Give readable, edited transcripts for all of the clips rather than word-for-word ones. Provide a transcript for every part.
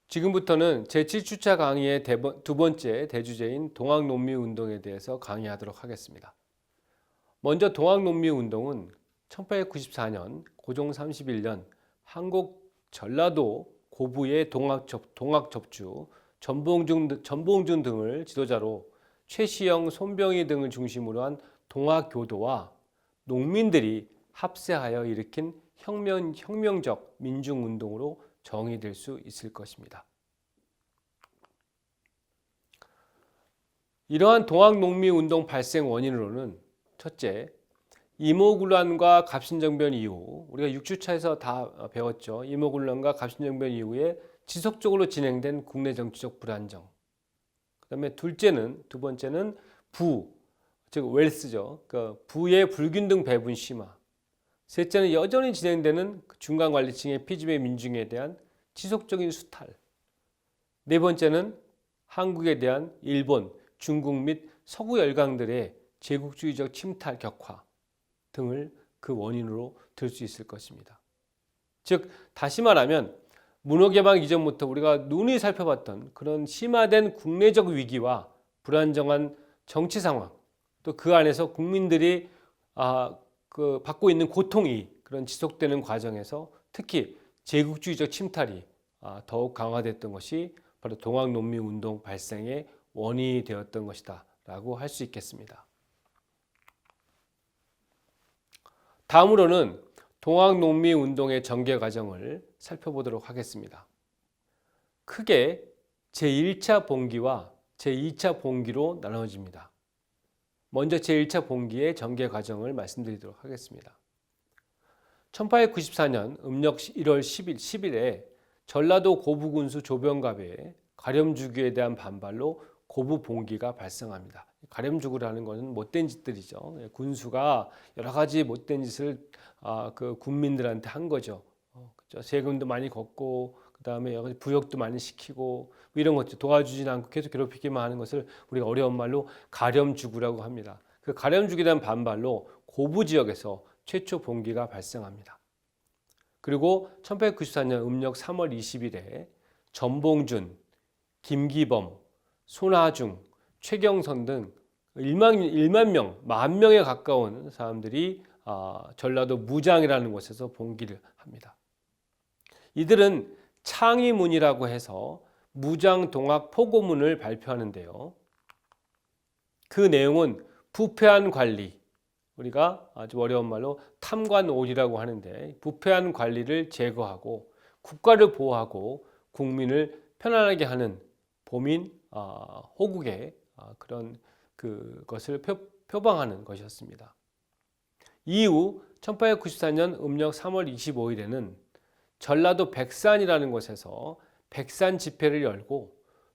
지금부터는 제7주차 강의의 두 번째 대주제인 동학농민운동에 대해서 강의하도록 하겠습니다. 먼저 동학농민운동은 1894년 고종 31년 한국 전라도 고부의 동학접주 전봉준 등을 지도자로 최시영, 손병희 등을 중심으로 한 동학교도와 농민들이 합세하여 일으킨 혁명적 민중운동으로 정의될 수 있을 것입니다. 이러한 동학농민운동 발생 원인으로는 첫째, 이모군란과 갑신정변 이후 우리가 6주차에서 다 배웠죠. 이모군란과 갑신정변 이후에 지속적으로 진행된 국내 정치적 불안정. 그다음에 두 번째는 즉 웰스죠. 그러니까 부의 불균등 배분 심화. 셋째는 여전히 진행되는 중간관리층의 피지배 민중에 대한 지속적인 수탈. 네 번째는 한국에 대한 일본, 중국 및 서구 열강들의 제국주의적 침탈 격화 등을 그 원인으로 들 수 있을 것입니다. 즉 다시 말하면 문호개방 이전부터 우리가 누누이 살펴봤던 그런 심화된 국내적 위기와 불안정한 정치 상황, 또 그 안에서 국민들이 받고 있는 고통이 그런 지속되는 과정에서 특히 제국주의적 침탈이 더욱 강화됐던 것이 바로 동학농민운동 발생의 원인이 되었던 것이다 라고 할 수 있겠습니다. 다음으로는 동학농민운동의 전개 과정을 살펴보도록 하겠습니다. 크게 제1차 봉기와 제2차 봉기로 나눠집니다. 먼저 제1차 봉기의 전개 과정을 말씀드리도록 하겠습니다. 1894년 음력 1월 10일에 전라도 고부군수 조병갑의 가렴주교에 대한 반발로 고부봉기가 발생합니다. 가렴주교라는 것은 못된 짓들이죠. 군수가 여러 가지 못된 짓을 그 군민들한테 한 거죠. 그렇죠? 세금도 많이 걷고 그다음에 여러 가지 부역도 많이 시키고 이런 것들 도와주지 않고 계속 괴롭히기만 하는 것을 우리가 어려운 말로 가렴주교라고 합니다. 그 가렴주교에 대한 반발로 고부 지역에서 최초 봉기가 발생합니다. 그리고 1894년 음력 3월 20일에 전봉준, 김기범, 손하중, 최경선 등 1만 명, 10,000명에 가까운 사람들이 전라도 무장이라는 곳에서 봉기를 합니다. 이들은 창의문이라고 해서 무장동학 포고문을 발표하는데요. 그 내용은 부패한 관리, 우리가 아주 어려운 말로 탐관오리라고 하는데 부패한 관리를 제거하고 국가를 보호하고 국민을 편안하게 하는 보민 호국의 그런 그것을 표방하는 것이었습니다. 이후 1894년 음력 3월 25일에는 전라도 백산이라는 곳에서 백산 집회를 열고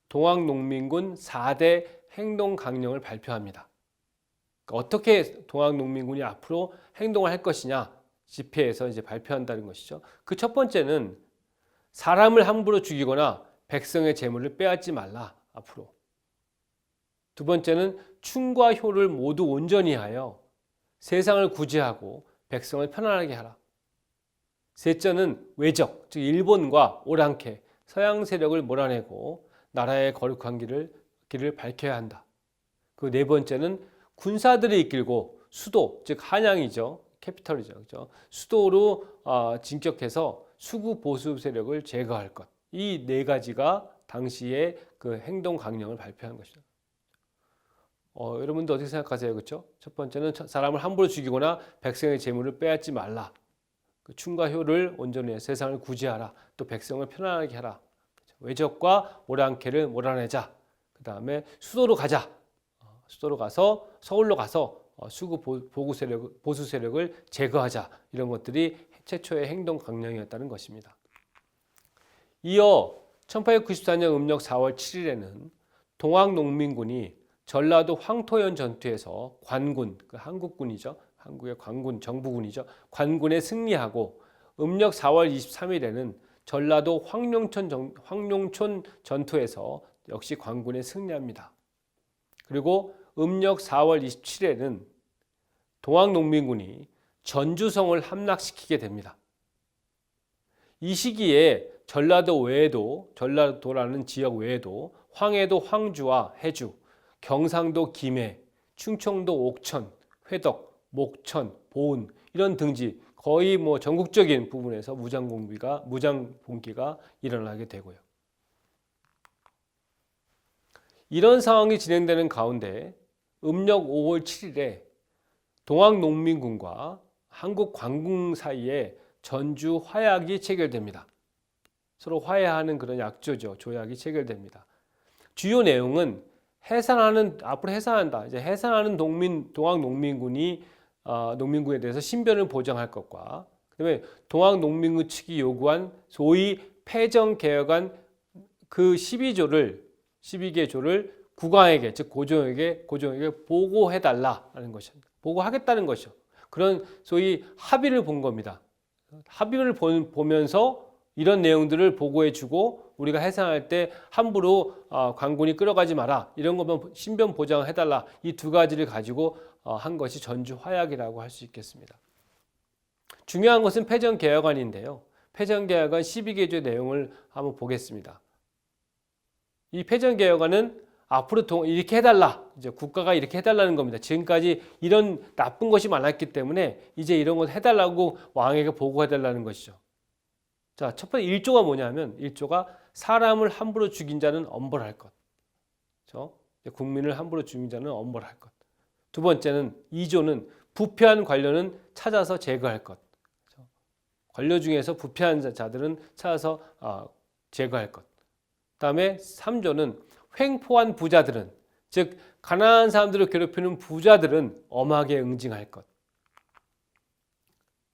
동학농민군 4대 행동 강령을 발표합니다. 어떻게 동학농민군이 앞으로 행동을 할 것이냐 집회에서 이제 발표한다는 것이죠. 그 첫 번째는 사람을 함부로 죽이거나 백성의 재물을 빼앗지 말라 앞으로. 두 번째는 충과 효를 모두 온전히 하여 세상을 구제하고 백성을 편안하게 하라. 셋째는 외적, 즉 일본과 오랑캐, 서양 세력을 몰아내고 나라의 거룩한 길을 밝혀야 한다. 그 네 번째는 군사들이 이끌고 수도, 즉 한양이죠. 캐피털이죠. 그렇죠? 수도로 진격해서 수구 보수 세력을 제거할 것. 이 네 가지가 당시에 그 행동 강령을 발표한 것이죠. 여러분도 어떻게 생각하세요? 그렇죠? 첫 번째는 사람을 함부로 죽이거나 백성의 재물을 빼앗지 말라. 그 충과 효를 온전히 해 세상을 구제하라. 또 백성을 편안하게 하라. 외적과 오랑캐를 몰아내자. 그 다음에 수도로 가자. 수도로 가서 서울로 가서 수구 보수 세력을 제거하자. 이런 것들이 최초의 행동 강령이었다는 것입니다. 이어 1894년 음력 4월 7일에는 동학농민군이 전라도 황토현 전투에서 관군, 그 한국군이죠. 한국의 관군, 정부군이죠. 관군에 승리하고 음력 4월 23일에는 전라도 황룡촌 전투에서 역시 관군에 승리합니다. 그리고 음력 4월 27일에는 동학농민군이 전주성을 함락시키게 됩니다. 이 시기에 전라도 외에도 전라도라는 지역 외에도 황해도 황주와 해주, 경상도 김해, 충청도 옥천, 회덕, 목천, 보은 이런 등지 거의 뭐 전국적인 부분에서 무장 봉기가 일어나게 되고요. 이런 상황이 진행되는 가운데 음력 5월 7일에 동학농민군과 한국관궁 사이에 전주 화약이 체결됩니다. 서로 화해하는 그런 약조죠. 조약이 체결됩니다. 주요 내용은 앞으로 해산한다. 이제 해산하는 동학농민군이 농민군에 대해서 신변을 보장할 것과 그다음에 동학농민군 측이 요구한 소위 패정개혁안 그 12개 조를 국왕에게 즉 고종에게 보고해달라는 것입니다. 보고하겠다는 것이죠. 그런 소위 합의를 본 겁니다. 합의를 보면서 이런 내용들을 보고해주고 우리가 해산할 때 함부로 관군이 끌어가지 마라. 이런 것만 신변 보장해달라. 이 두 가지를 가지고 한 것이 전주 화약이라고 할 수 있겠습니다. 중요한 것은 패정개혁안인데요. 패정개혁안 12개 내용을 한번 보겠습니다. 이 패정개혁안은 앞으로 이렇게 해달라. 이제 국가가 이렇게 해달라는 겁니다. 지금까지 이런 나쁜 것이 많았기 때문에 이제 이런 것 해달라고 왕에게 보고해달라는 것이죠. 자, 첫 번째 1조가 뭐냐면 1조가 사람을 함부로 죽인 자는 엄벌할 것. 그렇죠? 국민을 함부로 죽인 자는 엄벌할 것. 두 번째는 2조는 부패한 관료는 찾아서 제거할 것. 그렇죠? 관료 중에서 부패한 자들은 찾아서 제거할 것. 그다음에 3조는 횡포한 부자들은 즉 가난한 사람들을 괴롭히는 부자들은 엄하게 응징할 것.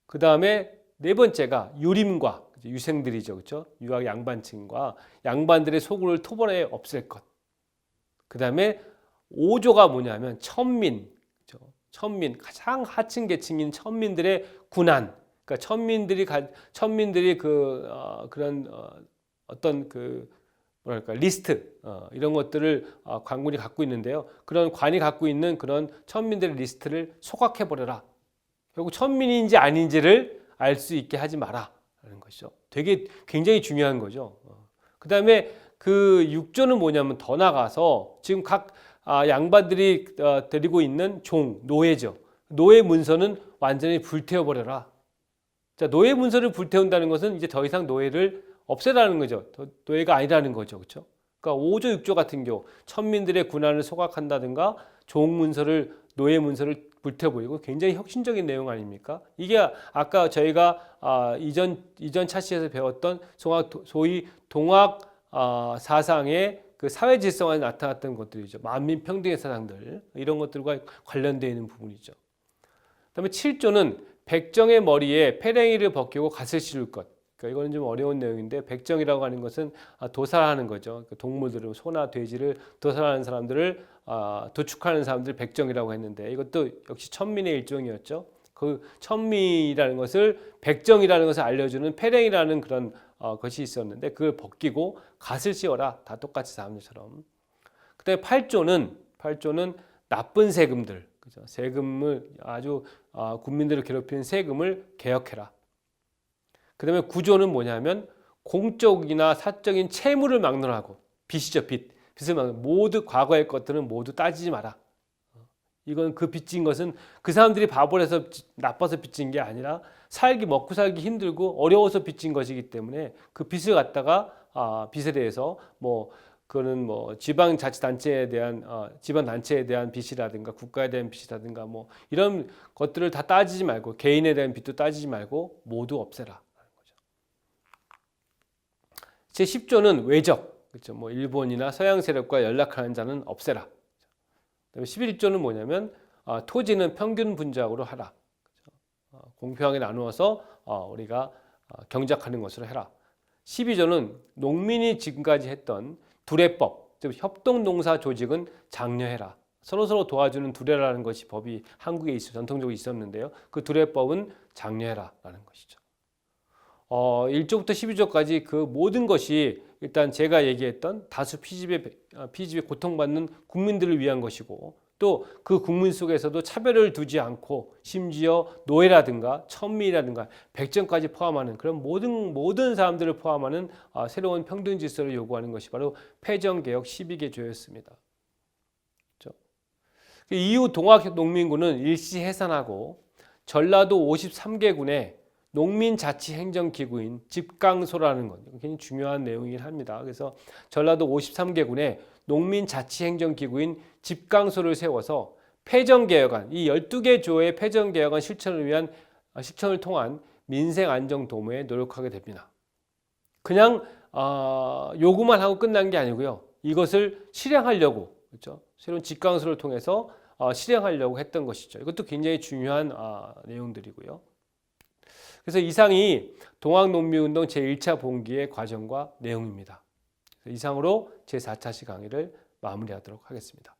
그다음에 네 번째가 유림과 유생들이죠. 그렇죠? 유학 양반층과 양반들의 소굴을 토벌해 없앨 것. 그다음에 5조가 뭐냐면 천민. 그렇죠? 천민 가장 하층 계층인 천민들의 군안. 그러니까 천민들이 그런 어떤 뭐랄까 리스트 이런 것들을 관군이 갖고 있는데요. 그런 관이 갖고 있는 그런 천민들의 리스트를 소각해 버려라. 결국 천민인지 아닌지를 알 수 있게 하지 마라라는 것이죠. 되게 굉장히 중요한 거죠. 그다음에 그 6조는 뭐냐면 더 나가서 지금 각 양반들이 데리고 있는 노예죠. 노예 문서는 완전히 불태워 버려라. 자, 노예 문서를 불태운다는 것은 이제 더 이상 노예를 없애라는 거죠. 노예가 아니라는 거죠. 그렇죠? 그러니까 5조, 6조 같은 경우 천민들의 군안을 소각한다든가 노예 문서를 불태워버리고 굉장히 혁신적인 내용 아닙니까? 이게 아까 저희가 이전 차시에서 배웠던 소위 동학 사상의 그 사회 질서가 나타났던 것들이죠. 만민 평등의 사상들 이런 것들과 관련되어 있는 부분이죠. 그다음에 7조는 백정의 머리에 패랭이를 벗기고 갓을 씌울 것. 그러니까 이거는 좀 어려운 내용인데 백정이라고 하는 것은 도살하는 거죠. 동물들을 소나 돼지를 도살하는 사람들을 도축하는 사람들 백정이라고 했는데 이것도 역시 천민의 일종이었죠. 그 천민이라는 것을 백정이라는 것을 알려주는 패랭이라는 그런 것이 있었는데 그걸 벗기고 갓을 씌워라. 다 똑같이 사람들처럼. 그다음에 8조는 나쁜 세금들, 그죠? 세금을 아주 국민들을 괴롭히는 세금을 개혁해라. 그다음에 9조는 뭐냐면 공적이나 사적인 채무를 막론하고 빚이죠. 빚을 모두 과거의 것들은 모두 따지지 마라. 이건 그 빚진 것은 그 사람들이 바보라서 나빠서 빚진 게 아니라 먹고 살기 힘들고 어려워서 빚진 것이기 때문에 그 빚을 갖다가 빚에 대해서 그거는 지방자치단체에 대한 지방단체에 대한 빚이라든가 국가에 대한 빚이라든가 이런 것들을 다 따지지 말고 개인에 대한 빚도 따지지 말고 모두 없애라. 제10조는 외적, 그렇죠? 일본이나 서양 세력과 연락하는 자는 없애라. 그다음에 11조는 뭐냐면 토지는 평균 분작으로 하라. 그렇죠? 공평하게 나누어서 우리가 경작하는 것으로 해라. 12조는 농민이 지금까지 했던 두례법, 즉 협동농사 조직은 장려해라. 서로 도와주는 두례라는 것이 법이 한국에 전통적으로 있었는데요. 그 두례법은 장려해라라는 것이죠. 1조부터 12조까지 그 모든 것이 일단 제가 얘기했던 다수 피집에 고통받는 국민들을 위한 것이고 또 그 국민 속에서도 차별을 두지 않고 심지어 노예라든가 천민이라든가 백정까지 포함하는 그런 모든 사람들을 포함하는 새로운 평등 질서를 요구하는 것이 바로 패정개혁 12개 조였습니다. 그렇죠? 이후 동학농민군은 일시 해산하고 전라도 53개 군에 농민자치행정기구인 집강소라는 것, 굉장히 중요한 내용이긴 합니다. 그래서 전라도 53개 군에 농민자치행정기구인 집강소를 세워서 패정개혁안, 이 12개 조의 패정개혁안 실천을 통한 민생안정도모에 노력하게 됩니다. 그냥 요구만 하고 끝난 게 아니고요. 이것을 실행하려고, 그렇죠? 새로운 집강소를 통해서 실행하려고 했던 것이죠. 이것도 굉장히 중요한 내용들이고요. 그래서 이상이 동학농민운동 제1차 봉기의 과정과 내용입니다. 이상으로 제4차 시 강의를 마무리하도록 하겠습니다.